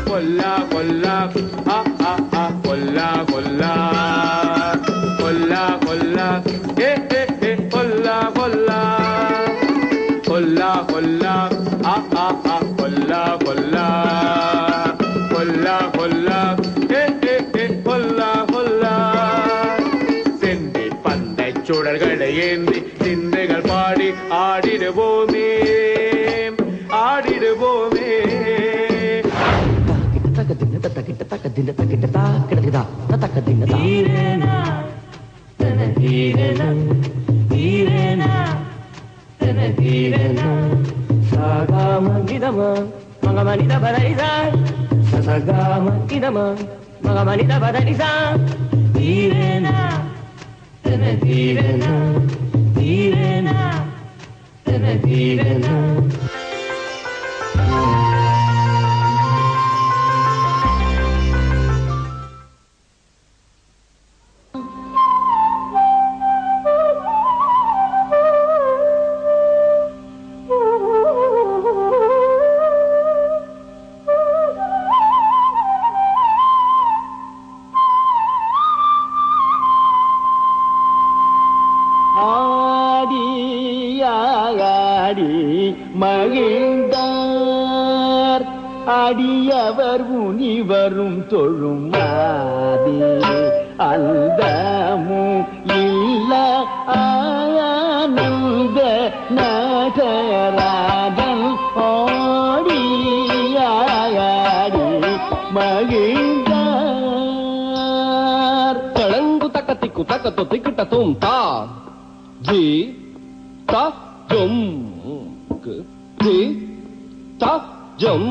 கொல்லா கொல்லா கொல்லா கொல்லா கொல்லா கொல்லா கொல்லா கொல்லா கொல்லா கொல்லா கொல்லா கொல்லா கொல்லா கொல்லா கொல்லா கொல்லா செந்தி பந்தை சுடர்களை ஏந்தி சிந்தைகள் பாடி ஆடிடுவோமே ஆடிடுவோமே மகிழ்ந்தார் அடியவர் முனிவரும் தொழும் ஆதி அந்தமு இல்ல ஆனந்த நடராஜன் ஓடி மகிழ்ந்தார் தளங்கு தக்கத்திக்கு தக்கத்தோ திக்கிட்ட தோம் தா ஜி தா ஜம் ஜி தா ஜம்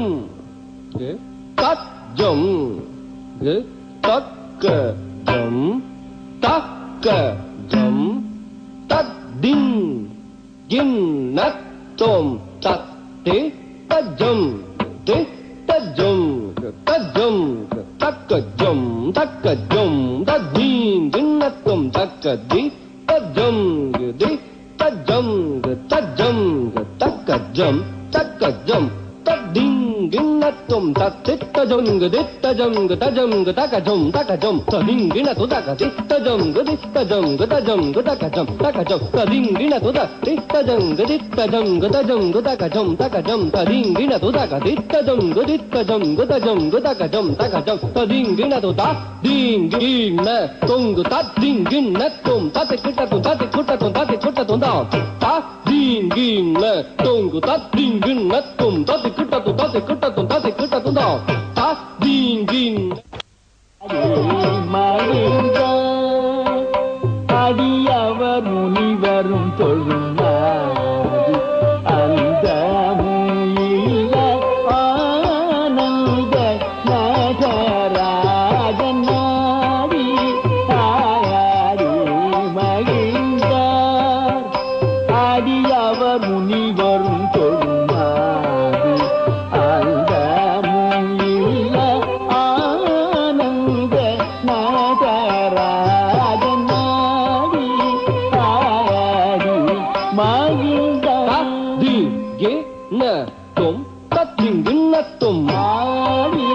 தக் ஜம் தக்க ஜம் தக்க ஜம் தத் தின் கின் நத் தோம் தத் தே தஜம் தே தஜம் தஜம் தக்க ஜம் தத் தீன் கின் நத் தோம் தக்க தி தஜம் தி தஜம் தஜம் தக்க ஜம் தத்திங் கிண்ணத்தும் தத்தித்தஜம் தித்தஜம் தஜம் தகஜம் தகஜம் ததிங் கிணத்து தக தித்தஜம் தித்தஜம் தஜம் தகஜம் தகஜம் ததிங் கிணத்து தித்தஜம் தித்தஜம் தஜம் தகஜம் தகஜம் ததிங் கிணத்து தக தித்தஜம் தித்தஜம் தஜம் தகஜம் தகஜம் ததிங் கிணத்து தா தீங் கிண்ண தொங்கு தத்திங் கிண்ணத்தும் தத்திக்கிட்டத்தும் தத்திக்குட்டத்தும் தத்திக்குட்டத்தும் தா தீங் கிண்ண தொங்கு தத்திங் கிண்ணத்தும் தத்திக்கிட்டத்தும் தத்திக்கிட்டத்தும் தத்திக்கிட்டத்தும் தா தீங் கிண்ண அடியவர் முனிவரும் தொழும் அந்த முயில ஆனந்த நடராஜன் நாடி ஆடி மகிழ்ந்தார் அடியவர் முனிவரும் தொழும் அந்த முயில ஆனந்த நடராஜன் நாடி ஆடி மகிழ்ந்தார் தி ந தொம் தத்திங் கிண்ணத்தும் ஆடி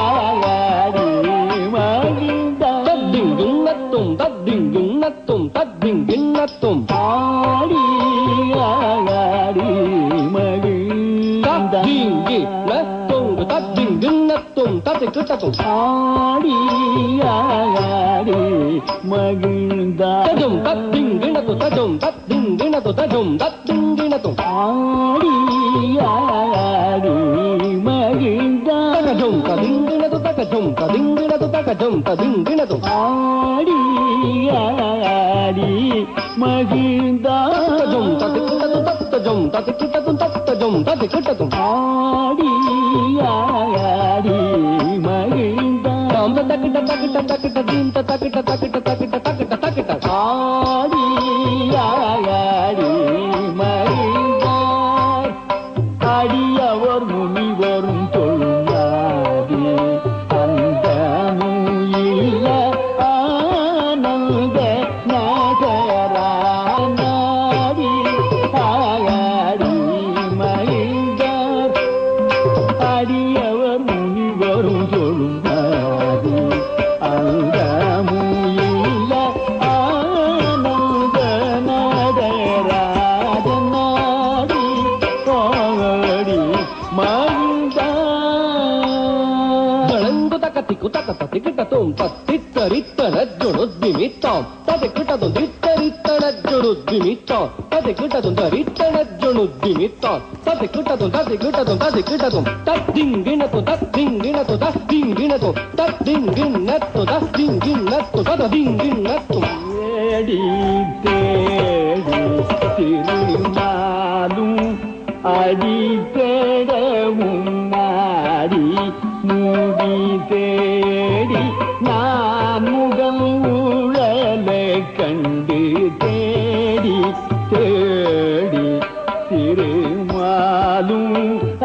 ஆடி மகிழ்ந்தார் தத்திங் கிண்ணத்தும் தத்திங் கிண்ணத்தும் தத்திங் கிண்ணத்தும் ஆடி ஆடி மகிழ்ந்தார் தத்திங் கிண்ண தொங்கு தத்திங் கிண்ணத்தும் தத்திக்கிட்டத்தும் ஆடி ஆடி மகிழ்ந்தார் தஜம் தத்திங் கிணத்து தஜம் தத்திங் கிணத்து தஜம் தத்திங் கிணத்தும் ஆடி ஆடி மகிழ்ந்தார் தகஜம் ததிங் கிணத்து தகஜம் ததிங் கிணத்து தகஜம் ததிங் கிணத்தும் ஆடி ஆடி மகிழ்ந்தார் தஜம் தத்திக்கிட்டத்தும் தத்தஜம் தத்திக்கிட்டத்தும் தத்தஜம் தத்திக்கிட்டத்தும் ஆடி ஆடி மகிழ்ந்தார் தாம் தக்கிட்ட தக்கிட்ட தக்கிட்ட தீம் தக்கிட்ட தக்கிட்ட தக்கிட்ட தக்கிட்ட தக்கிட்ட ஆடி ஆடி மகிழ்ந்தார் அடியவர் முனிவரும் தொழுந்தாதி அந்த முயில ஆனந்த நடராஜனாடி ஆடி மகிழ்ந்தார் அடியவர் முனிவர் kutaka tikitatum tatitarittana junudimitam tatikitatum titarittana junudimitam tatikitatum tarittana junudimitam tatikitatum tadinginatum tadinginatum தேடி தேடி திருமாலும் அடி தேடவும் நாடி மூடி தேடி நான் முகம் ஊழல கண்டு தேடி தேடி திருமாலும்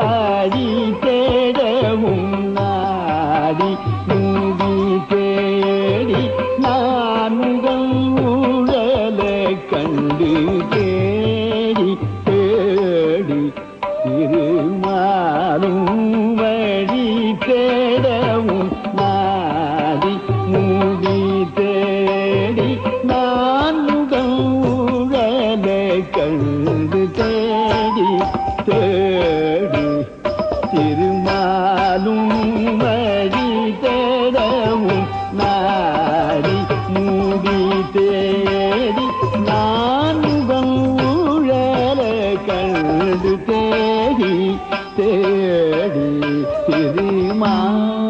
அடி தேடவும் நாடி மூடி தேடி நான் முகம் ஊழல கண்டு தேடி தேடி திருமாலும் வழி தேடவும் நாடி மூடி தேடி நான் முகம் ஊழல கண்டு தேடி தேடி திருமாலும் வழி தேடவும் நாடி மூடி தேடி நான் முகம் ஊழல கண்டு தேடி தேடி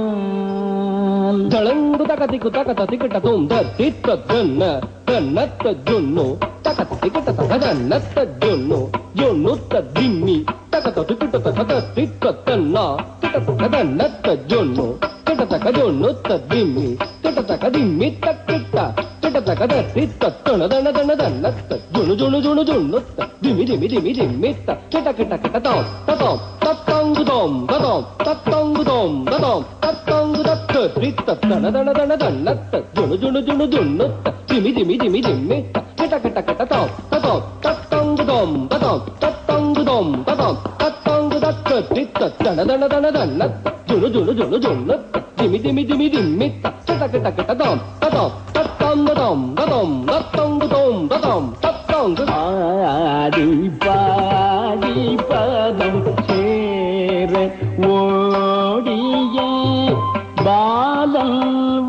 திருமால் தளங்கு தகதிக்கு தகத திக்கிட்டதும் தத்தித்தன்ன தன்னத்த ஜொன்னு தகத திக்கிட்ட தகதன்னத்த ஜொன்னு ஜொன்னுத்த திம்மி தகத திக்கிட்ட தகத திக்கத்தன்னா திட்ட தகதன்னத்த ஜொன்னு திட்ட தக ஜொன்னுத்த திம்மி திட்ட தக திம்மி தக்கிட்ட திட்ட தகத தித்தத்தன தன தன தன்னத்த ஜொன்னு ஜொன்னு ஜொன்னு ஜொன்னுத்த திம்மி திம்மி திம்மி திம்மித்த கிட்ட கிட்ட கிட்ட தாம் ததாம் தத்தங்கு தாம் ததாம் தத்தங்கு தாம் ததாம் தத்தங்கு தத்த தித்தத்தன தன தன தன்னத்த ஜொன்னு ஜொன்னு ஜொன்னு ஜொன்னுத்த திம்மி திம்மி திம்மி திம்மித்த கிட்ட கிட்ட கிட்ட தாம் ததாம் தத்தங்கு தாம் ததாம் தத்தங்கு தாம் ததாம் தத்தங்கு தத்த தித்தத்தன தன தன தன்னத்த ஜொன்னு ஜொன்னு ஜொன்னு ஜொன்னுத்த திம்மி திம்மி திம்மி திம்மித்த கிட்ட கிட்ட கிட்ட தாம் ததாம் தத்தங்கு தாம் ததாம் தத்தங்கு தாம் ததாம் தத்தங்கு ஆடி பாடி பதம் சேர ஓடிய பாலன்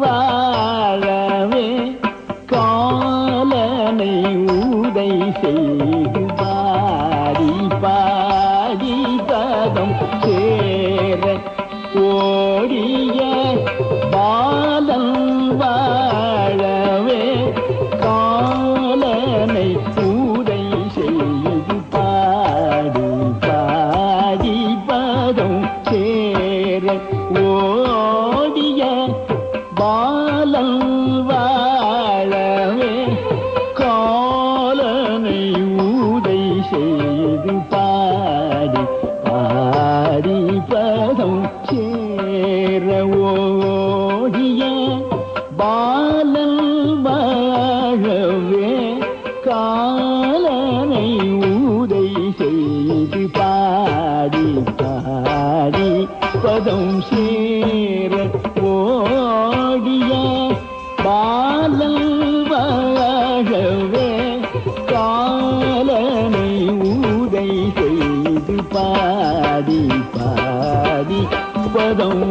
வாழவே காலனை உதை செய்து பாடி பாடி பதம் சேர ஓடிய பாலன் வாழவே காலனை பூதை செய்து பாடி பாடி பதம் சேர ஓடிய பாலன் வாழவே காலனை ஊதை செய்து பாடி பாடி பதம் சேர ஓடிய பாலன் வாழவே காலனை ஊதை செய்து பாடி பாடி பதம் சேர ஓடிய பாலன் வாழவே காலனை ஊதை செய்து பாடி பாடி பதம்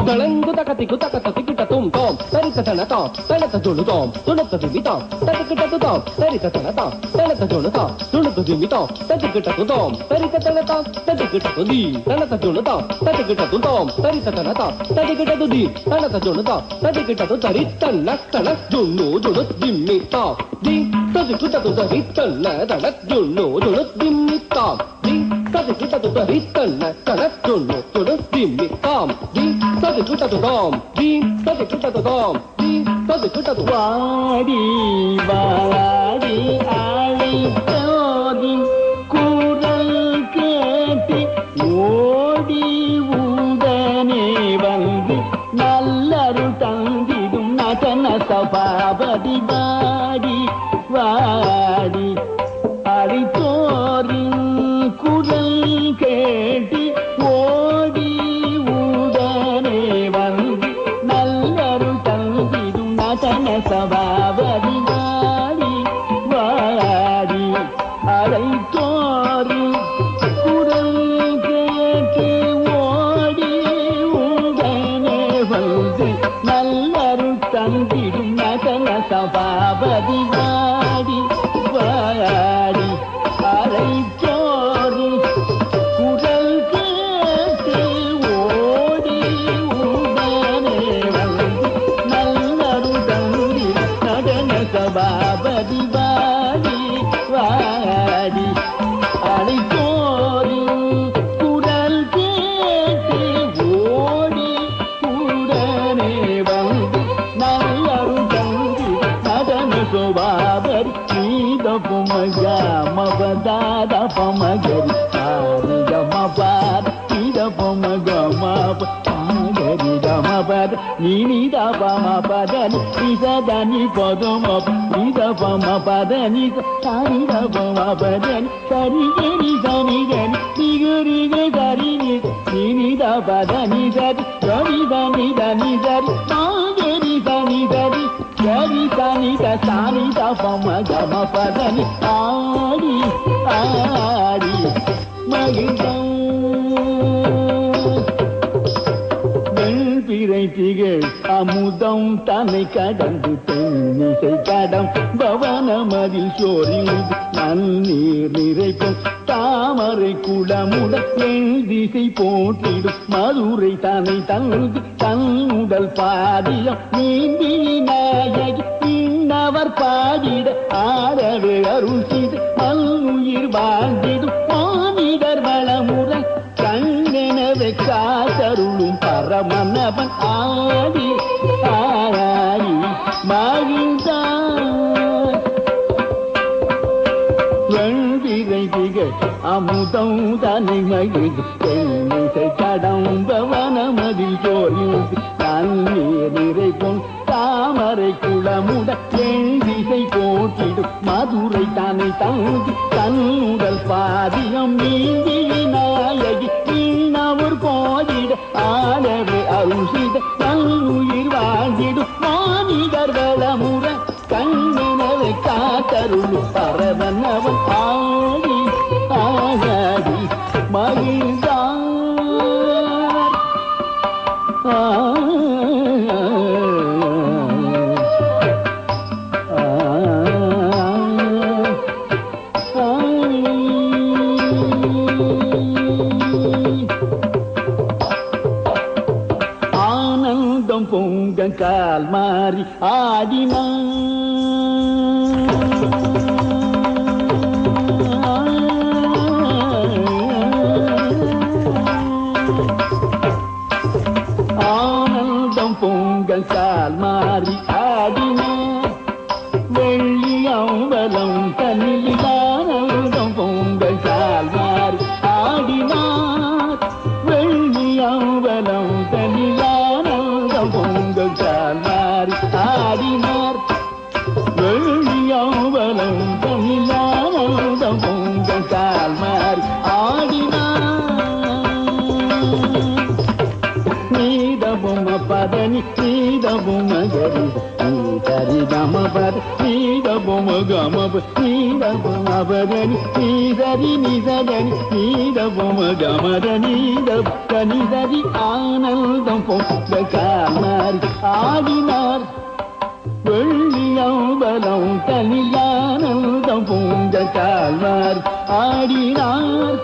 தளங்கு தகதிக்கு தகத திக்கிட்டதும் தாம் தரித்த தனதாம் தனத்த ஜொனுதாம் துணத்த திமிதாம் தத்திக்கிட்டதுதாம் தரித்த தனதாம் தனத்த ஜொனுதாம் துணத்த திமிதாம் தத்திக்கிட்டதுதாம் தரித்த தனதாம் தத்திக்கிட்டதுதி தனத்த ஜொனுதாம் தத்திக்கிட்டதுதாம் தரித்த தனதாம் தத்திக்கிட்டதுதி தனத்த ஜொனுதாம் தத்திக்கிட்டது தரித்தன்ன தன ஜொன்னு ஜொனு திம்மிதாம் தி தத்திக்கிட்டது தரித்தன்ன தன ஜொன்னு ஜொனு திம்மிதாம் தி தத்திக்கிட்டது தரித்தன்ன தன ஜொன்னு ஜொனு திம்மிதாம் தி தத்திக்கிட்டதுதாம் தி தத்திக்கிட்டதுதாம் தி தத்திக்கிட்டது வாடி வாடி அழைத்தோதின் குரல் கேட்டு ஓடி உடனே வந்து நல்லருள் தந்திடும் நதன சபாபதி வாடி வாடி அழைத்தோரின் குரல் கேட்டு ஓடி உடனே வந்து நல்லருள் தந்திடும் நதன சபாபதி வாடி வாடி அழைத்தோரின் குரல் கேட்டு ஓடி உடனே பம கம பரி கம பத நீத பம பத நிசத நி பதம நித பம பத நி சரி பம பத சரி கரி சனி கரி நிகரி கரி நித பத நிசதி சரி தனி தனி சரி நாகரி சனி சரி சரி சனி தனி பம கம பத நி ஆடி ஆடி மகிழ்ந்தோம் வெண்பிறை திகழ் அமுதம் தன்னை கடந்து தென்னிசை கடம் பவனமதில் சோரிந்து நன்னீர் நிறைக்கும் தாமரை குளமுடன் என் திசை போட்டிடும் மதுரை தன்னை தந்து தன்னுடல் பாதியம் நீந்தி நாயகி இன்னவர் பாடிட ஆடவே அருள் செய்து மல்லுயிர் வாழ்ந்திடும் மானிடர் வளமுறை கண்ணெனவே காத்தருளும் பரமனவன் ஆடி ஆடி மகிழ்ந்தான் வெண்பிறை திகழ் அமுதம் தன்னை மகிழ்ந்து தென்னிசை கடம்பவனமதில் சோரிந்து தண்ணீர் நிறைக்கும் தாமரை குளமுடன் என் திசை போட்டிடும் மதுரை தன்னை தங்கி தன்னுடல் பாதியம் நீந்தி நாயகி இன்னவர் போதிட ஆடவே அருள் செய்த நல்லுயிர் வாழ்ந்திடும் மானிடர் வளமுறை கண்ணெனவே காத்தருள் பரவனவன் ஆடி ஆடி மகிழ்ந்தான் ஆனந்தம் பொங்க கால் மாறி ஆடினான் ஆனந்தம் பொங்கல் கால் மாறி ஆடினார் வெள்ளி அம்பலம் தன்னில் ஆனந்தம் பொங்கல் கால் மாறி ஆடினார் வெள்ளி அம்பலம் தன்னில் ஆனந்தம் பொங்கல் கால் மாறி ஆடினார் வெள்ளி அம்பலம் தன்னில் ஆனந்தம் பொங்கல் கால் மாறி ஆடினார் நீதபும பதனி நீதபும கரி நீதரி கம பத நீதபும கம நீதபும பதனி நீதரி நிசதனி நீதபும கமத நீதப நிசதி ஆனந்தம் பொங்க காமாரி ஆடினார் வெள்ளி அம்பலம் தனியானந்தம் பொங்க கால்மாரி ஆடினார்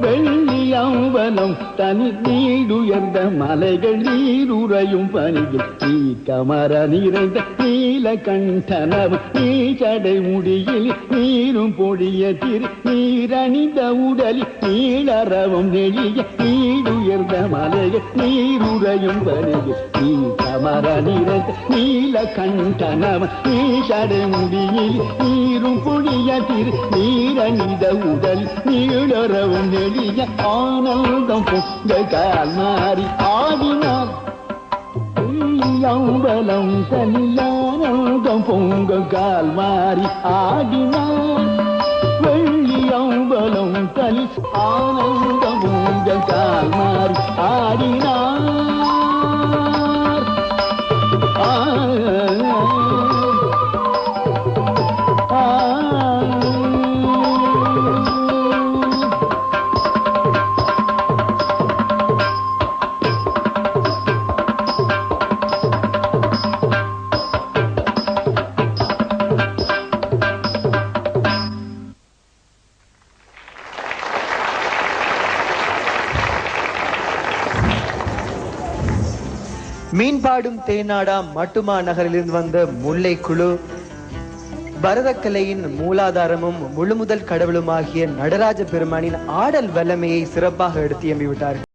வெள்ளி அம்பலம் தனி நீடுயர்ந்த மலைகள் நீருறையும் பணியில் நீ கமர நிறைந்த நீல கண்டனவ் நீ சடை முடியில் நீரும் பொடிய திரு நீரணிந்த உடலில் நீளரவம் நெளிய நீடுயர்ந்த மலைகள் நீருறையும் பணியில் நீ கமர நிறைந்த நீல கண்டனவ நீ சடை முடியில் நீரும் பொடிய திரு நீரணிந்த உடல் நீளரவம் நெளிய ஆனந்தம் பொங்க கால் மாறி ஆடினார் அம்பலம் தனியானந்தம் பொங்க கால் மாறி ஆடினார் வெள்ளி அம்பலம் தனி ஆனந்தம் பொங்க கால் மாறி ஆடினார் மீன்பாடும் தேனாடா மட்டுமா நகரிலிருந்து வந்த முல்லை குழு பரதக்கலையின் மூலாதாரமும் முழுமுதல் கடவுளுமாகிய நடராஜ பெருமானின் ஆடல் வல்லமையை சிறப்பாக எடுத்து எம்பிவிட்டார்கள்.